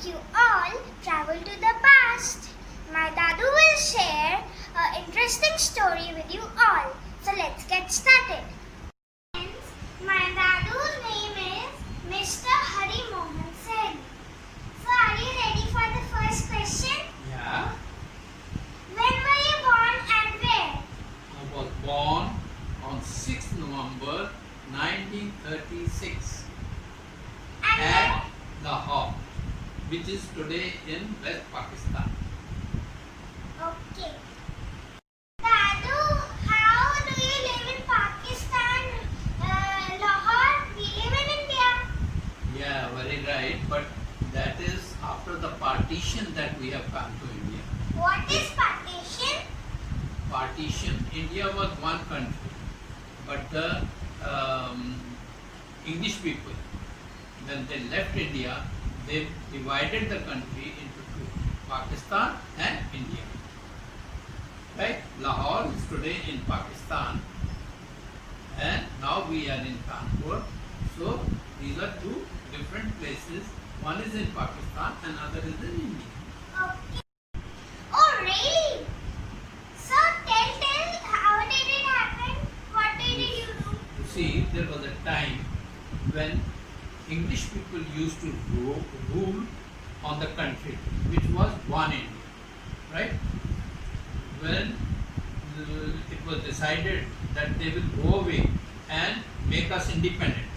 make you all travel to the past. My Dadu will share an interesting story with you all. So let's get started. Friends, my Dadu's name is Mr. Hari Mohan Sen. So are you ready for the first question? Yeah. When were you born and where? I was born on 6th November 1936 And at Lahore, which is today in West Pakistan. okay. Dadu, how do you live in Pakistan? Lahore, we live in India. Yeah, very right. But that is after the partition that we have come to India. What is partition? Partition. India was one country, but the English people, when they left India, they divided the country into two, Pakistan and India. Right? Lahore is today in Pakistan, and now we are in Kanpur. So these are two different places. One is in Pakistan and other is in India. Okay. Oh, really? So tell, how did it happen? What did you do? You see, there was a time when English people used to rule on the country, which was one India, right? When it was decided that they will go away and make us independent,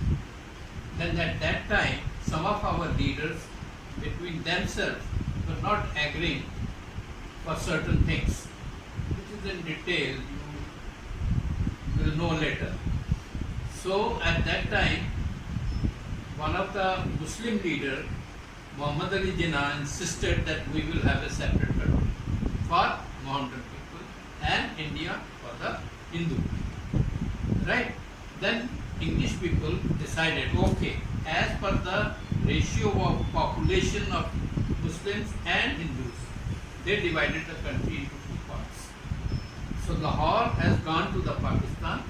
then at that time, some of our leaders between themselves were not agreeing for certain things, which is in detail you will know later. So at that time, one of the Muslim leader, Muhammad Ali Jinnah, insisted that we will have a separate country for Mohammedan people and India for the Hindu. Right? Then English people decided, okay, as per the ratio of population of Muslims and Hindus, they divided the country into two parts. So Lahore has gone to the Pakistan,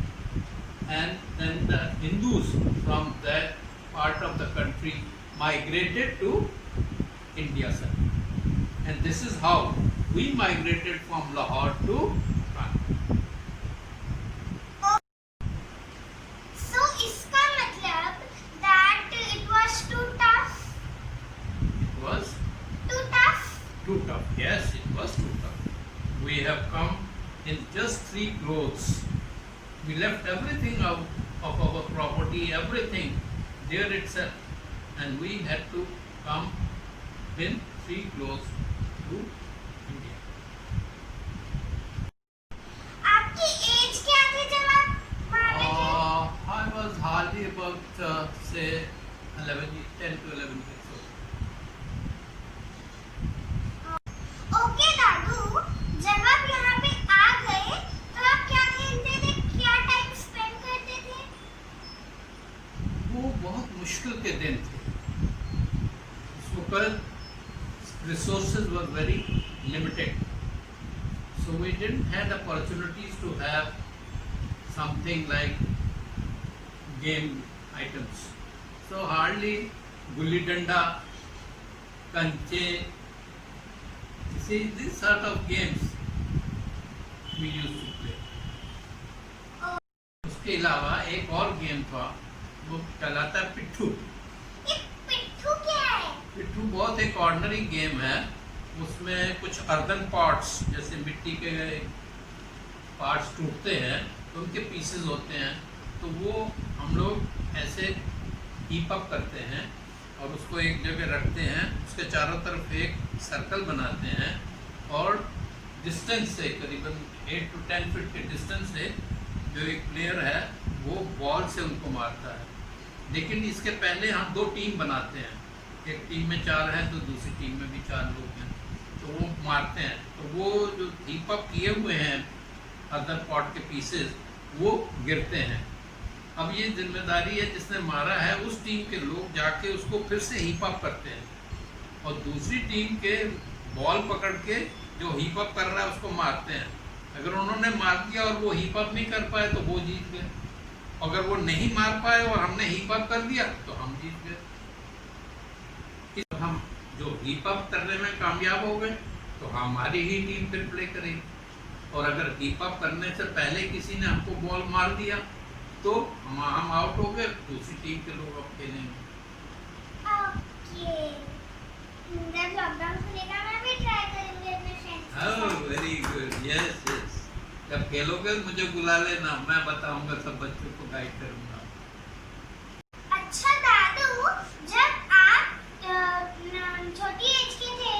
and then the Hindus from that part of the country migrated to India side. And this is how we migrated from Lahore to Kanpur. So इसका मतलब that it was too tough. It was Too tough. too tough. Yes, it was too tough. We have come in just 3 clothes. We left everything out of our property, everything there itself, and we had to come in 3 clothes to India. आपकी as क्या थी जब आप मारे थे? I was hardly about say 10 to 11 years old. Okay दादू, जब आप यहाँ पे आ गए तो आप क्या खेलते थे? क्या टाइम स्पेंड करते थे? वो बहुत मुश्किल के दिन थे. उस वक्त resources were very limited, so we didn't have the opportunities to have something like game items. So hardly gulli danda, kanche, you see these sort of games we used to play. उसके अलावा एक और game था, वो कहलाता है पिट्ठू. ये पिट्ठू क्या है? पिट्ठू बहुत एक ऑर्डिनरी गेम है. उसमें कुछ अर्दन पार्ट्स, जैसे मिट्टी के पार्ट्स टूटते हैं तो उनके पीसेस होते हैं, तो वो हम लोग ऐसे हीप अप करते हैं और उसको एक जगह रखते हैं. उसके चारों तरफ एक सर्कल बनाते हैं और डिस्टेंस से करीबन 8 to 10 फीट के डिस्टेंस से जो एक प्लेयर है वो बॉल से उनको मारता है. लेकिन इसके पहले हम 2 टीम बनाते हैं. एक टीम में 4 हैं तो दूसरी टीम में भी 4 लोग हैं, तो वो मारते हैं. तो वो जो हीप अप किए हुए हैं अदर पॉट के पीसेस, वो गिरते हैं. अब ये जिम्मेदारी है जिसने मारा है उस टीम के लोग जाके उसको फिर से हीप अप करते हैं और दूसरी टीम के बॉल पकड़ के जो हीप अप कर रहा है उसको मारते हैं. अगर उन्होंने मार दिया और वो हीप अप नहीं कर पाए तो वो जीत गए. अगर वो नहीं मार पाए और हमने हीप अप कर दिया तो हम जीत गए. हम जो कीप अप करने में कामयाब हो गए तो हमारी ही टीम फिर प्ले करेगी, और अगर कीप अप करने से पहले किसी ने हमको बॉल मार दिया तो हम आउट हो गए, दूसरी टीम के लोग अब खेलेंगे। ओके, जब लॉकडाउन खुलेगा मैं भी ट्राई करूंगी अपने फ्रेंड्स के साथ। Very good, yes yes. जब खेलोगे मुझे बुला लेना, मैं बताऊंगा, सब बच्चों को गाइड करूंगा। अच्छा दादू, जब आप छोटी एज के थे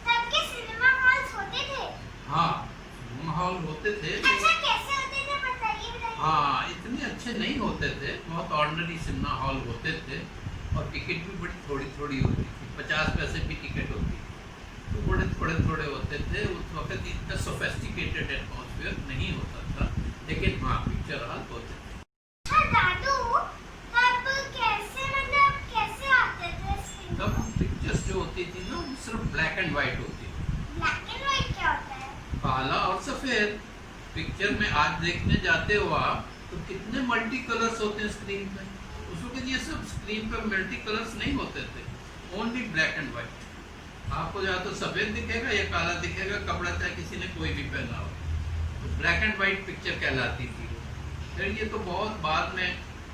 तब के सिनेमा हॉल्स होते थे? हाँ, सिनेमा हॉल होते थे। अच्छा, कैसे होते थे बताइए। हाँ, इतने अच्छे नहीं होते थे, बहुत ऑर्डिनरी सिनेमा हॉल होते थे, और टिकट भी बड़ी थोड़ी थोड़ी होती थी, 50 पैसे की टिकट होती थी, तो बड़े थोड़े होते थे। उस वक्त इतना सोफेस्टिकेटेड एटमॉस्फेयर नहीं होता था, लेकिन हाँ पिक्चर हॉल होते थे। अच्छा दादू, तब कैसे आते थे सिनेमा? तब पिक्चर्स जो होती थी ना, सिर्फ ब्लैक एंड व्हाइट होती थी। ब्लैक एंड व्हाइट क्या होता है? काला और सफेद। पिक्चर में आज देखने जाते हो आप तो कितने मल्टी कलर्स होते हैं स्क्रीन पे, उस वक्त ये सब स्क्रीन पे मल्टी कलर्स नहीं होते थे, ओनली ब्लैक एंड व्हाइट। आपको या तो सफेद दिखेगा या काला दिखेगा, कपड़ा चाहे किसी ने कोई भी पहना हो, तो ब्लैक एंड व्हाइट पिक्चर कहलाती थी। फिर ये तो बहुत बाद में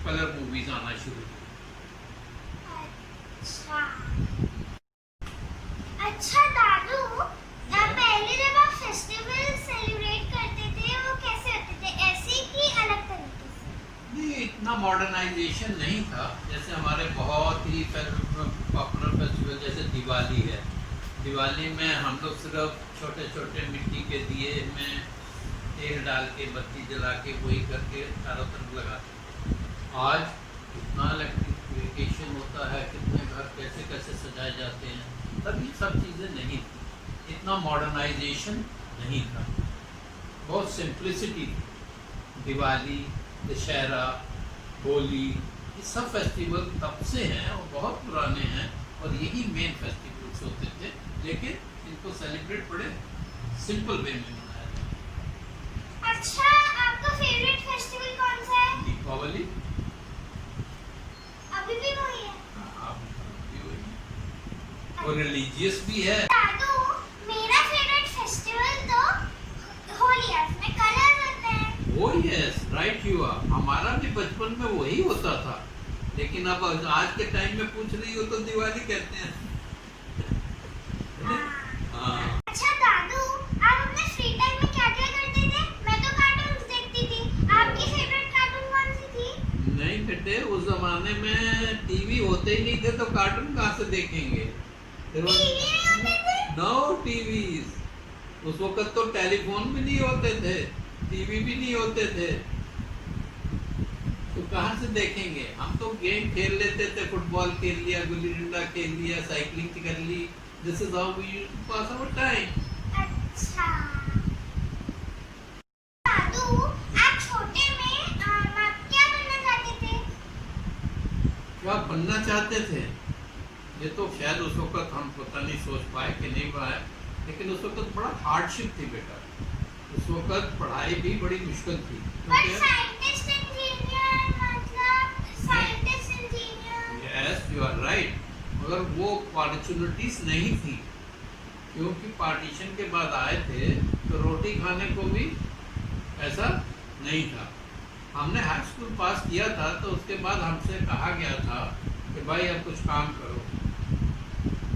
कलर मूवीज आना शुरू हुई। अच्छा अच्छा दादू, पहले जब आप फेस्टिवल सेलिब्रेट करते थे वो कैसे होते थे, ऐसे कि अलग तरीके से? नहीं, इतना मॉडर्नाइजेशन नहीं था। जैसे हमारे बहुत ही पॉपुलर फेस्टिवल जैसे दिवाली है, दिवाली में हम लोग सिर्फ छोटे छोटे मिट्टी के दिए में तेल डाल के बत्ती जला के वही करके चारों तरफ लगाते। आज कितना इलेक्ट्रिफिकेशन होता है, कितने घर कैसे कैसे सजाए जाते हैं, तब ये सब चीज़ें नहीं थी, इतना मॉडर्नाइजेशन नहीं था, बहुत सिंप्लिसिटी थी। दिवाली, दशहरा, होली, ये सब फेस्टिवल तब से हैं और बहुत पुराने हैं, और यही मेन फेस्टिवल्स होते थे, लेकिन इनको सेलिब्रेट बड़े सिंपल वे में मनाया जाता है। अच्छा, आपका फेवरेट फेस्टिवल कौन सा है? दीपावली। अभी भी वही है? हाँ, अभी वही है, और रिलीजियस भी है। दादू, मेरा फेवरेट फेस्टिवल तो होली है, उसमें कलर होते हैं। Oh yes, right you are. हमारा भी बचपन में वही होता था, लेकिन अब आज के टाइम में पूछ रही हो तो दिवाली कहते हैं। हाँ। अच्छा दादू, आप अपने फ्री टाइम में क्या क्या करते थे? मैं तो कार्टून्स देखती थी, आपकी फेवरेट कार्टून कौन सी थी? नहीं बेटे, उस जमाने में टीवी होते ही नहीं थे, तो कार्टून कहाँ से देखेंगे? टीवी नहीं होते थे? No TVs. उस वक्त तो टेलीफोन भी नहीं होते थे, टीवी भी नहीं होते थे, तो कहाँ से देखेंगे? हम तो गेम खेल लेते थे, फुटबॉल खेल लिया, गुल्ली डंडा खेल लिया, साइकिलिंग कर ली। This is how we used to pass our time. अच्छा दादू, आप छोटे में आप क्या बनना चाहते थे? क्या बनना चाहते थे? ये तो शायद उस वक्त हम पता नहीं सोच पाए कि नहीं पाए, लेकिन उस वक्त बड़ा हार्डशिप थी बेटा। उस वक्त पढ़ाई भी बड़ी मुश्किल थी। पर साइंटिस्ट इंजीनियर, मतलब scientist engineer. Yes, you are right, मगर वो अपॉर्चुनिटीज नहीं थी, क्योंकि पार्टीशन के बाद आए थे तो रोटी खाने को भी ऐसा नहीं था। हमने हाई स्कूल पास किया था तो उसके बाद हमसे कहा गया था कि भाई अब कुछ काम करो,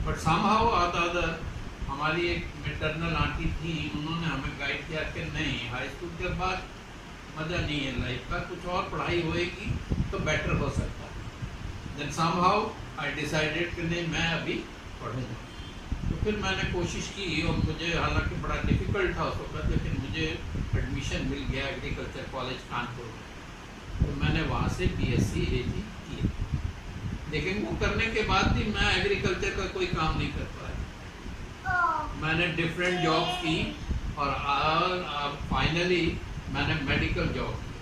बट समहाउ अदर हमारी एक मैटरनल आंटी थी, उन्होंने हमें गाइड किया कि नहीं, हाई स्कूल के बाद मज़ा नहीं है लाइफ का, कुछ और पढ़ाई होएगी तो बेटर हो सकता है। देन समहाउ आई डिसाइडेड कि नहीं, मैं अभी पढ़ूँगा। तो फिर मैंने कोशिश की, और मुझे हालांकि बड़ा डिफ़िकल्ट था उस वक्त, लेकिन मुझे एडमिशन मिल गया एग्रीकल्चर कॉलेज कानपुर में, तो मैंने वहाँ से BSc AG किया। लेकिन वो करने के बाद भी मैं एग्रीकल्चर का कोई काम नहीं कर पाया। मैंने डिफरेंट जॉब की, और फाइनली मैंने मेडिकल जॉब की।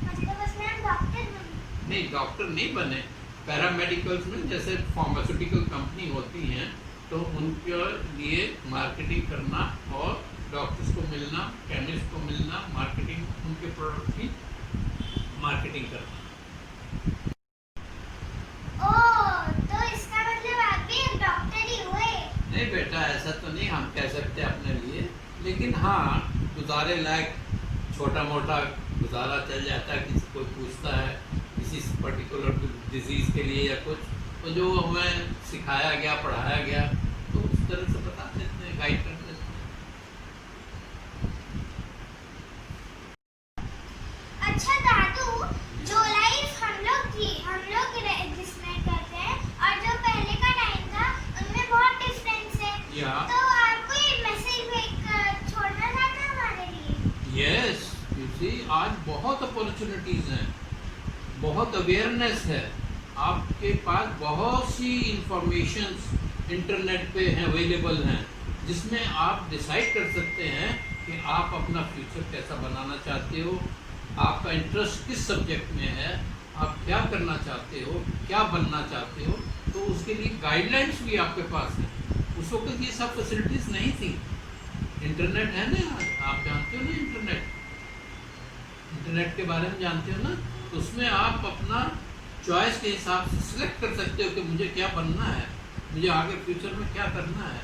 मतलब उसमें हम डॉक्टर बने? नहीं, डॉक्टर नहीं बने, पैरामेडिकल्स में जैसे फार्मास्यूटिकल कंपनी होती हैं तो उनके लिए मार्केटिंग करना, और डॉक्टर्स को मिलना, केमिस्ट को मिलना, मार्केटिंग, उनके प्रोडक्ट की मार्केटिंग करना। ओह, तो इसका मतलब आप भी लेकिन हाँ, गुजारे लायक छोटा मोटा गुजारा चल जाता है। किसी कोई पूछता है किसी पर्टिकुलर डिजीज़ के लिए या कुछ, तो जो हमें सिखाया गया, पढ़ाया गया, तो उस तरह से बता देते हैं, गाइड कर देते हैं। अच्छा दादू, जो लाइफ हम लोग जिसमें करते हैं और जो पहले का टाइम था उनमें बहुत डिफरेंस है। या तो आपको ये मैसेज छोड़ना चाहते हैं हमारे लिए? यस, यू सी, आज बहुत अपॉर्चुनिटीज़ हैं, बहुत अवेयरनेस है, आपके पास बहुत सी इंफॉर्मेशंस इंटरनेट पे हैं, अवेलेबल हैं, जिसमें आप डिसाइड कर सकते हैं कि आप अपना फ्यूचर कैसा बनाना चाहते हो, आपका इंटरेस्ट किस सब्जेक्ट में है, आप क्या करना चाहते हो, क्या बनना चाहते हो। तो उसके लिए गाइडलाइंस भी आपके पास है। उस वक्त ये सब फैसिलिटीज़ नहीं थी। इंटरनेट है ना, आप जानते हो ना, इंटरनेट के बारे में जानते हो ना, तो उसमें आप अपना चॉइस के हिसाब से सिलेक्ट कर सकते हो कि मुझे क्या बनना है, मुझे आगे फ्यूचर में क्या करना है।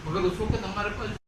मगर उस वक्त हमारे पास